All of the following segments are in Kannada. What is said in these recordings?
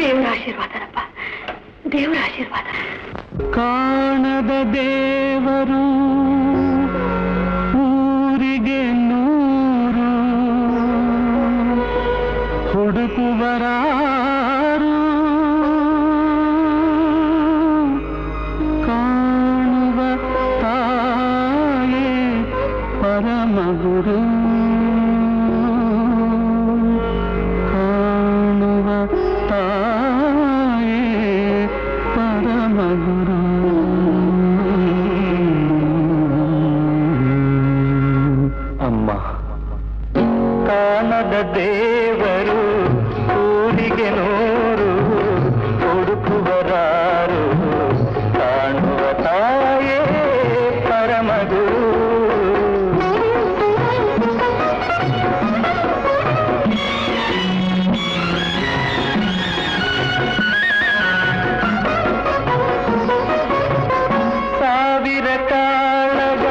ದೇವರ ಆಶೀರ್ವಾದನಪ್ಪ, ದೇವರ ಆಶೀರ್ವಾದ. ಕಾಣದ ದೇವರು ಊರಿಗೆ ನೂರು, ಹುಡುಕುವರಾರು ಕಾಣುವ ತಾಯೇ ಪರಮಗುರು, ಕಾಣುವ ತಾಯೇ ಪರಮಗುರು. ಅಮ್ಮ, ಕಾಣದ ದೇವರು ಊರಿಗೆ ನೂರು, ಹುಡುಕುವರಾರು ಕಾಣುವ ತಾಯೇ ಪರಮಗುರು. ಸಾವಿರ ಕಾಳಗ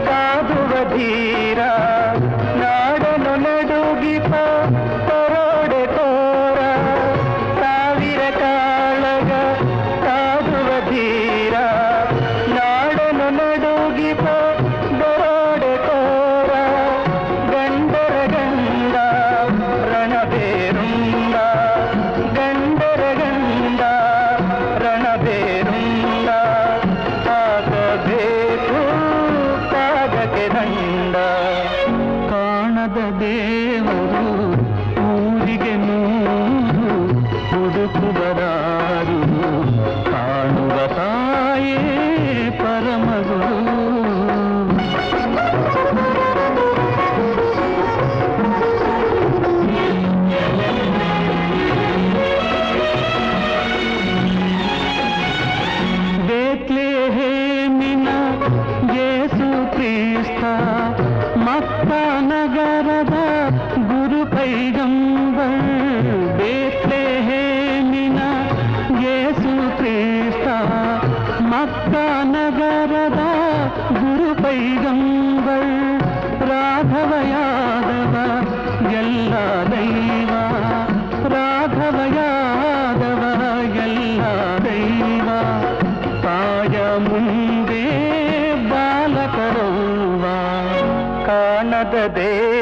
ಕಾದುವ ಧೀರ, ನಾಡನು ನಡುಗಿಪ ಪರೋಡೆ ತೋರ. ಸಾವಿರ ಕಾಳಗ ಕಾದುವ ಧೀರ, ನಾಡನು ನಡುಗಿಪ ಪರೋಡೆ ತೋರ. ಗಂಡರ ಗಂಡ ರಣಬೇರುಂಡ, ಗಂಡರ ಗಂಡ ರಣಬೇರುಂಡ. ಆಗಬೇಕು ಕಾಗಕ್ಕೆ ದಂಡ. ಕಾಣದ ದೇವರು ಊರಿಗೆ ನೂರು, ಹುಡುಕುವರಾರು ಕಾಣುವ ತಾಯೇ ಪರಮಗುರು. ಬೇತ್ಲೆಹೇಮಿನ ಯೇಸು ಕ್ರಿಸ್ತ, ಮಕ್ಕ ನಗರದ ಗುರು ಪೈಗಂಬರ್. ಬೇತ್ಲೆಹೇಮಿನ ಯೇಸು ಕ್ರಿಸ್ತ, ಮಕ್ಕ ನಗರದ ಗುರು ಪೈಗಂಬರ್. ರಾಘವ ಯಾದವ ಎಲ್ಲ ದೈವ, ರಾಘವ ಯಾದವ ಎಲ್ಲ ದೈವ. ತಾಯ ಮುಂದೆ ಬಾಲಕರವ್ವ, ಕಾಣದ ದೇವ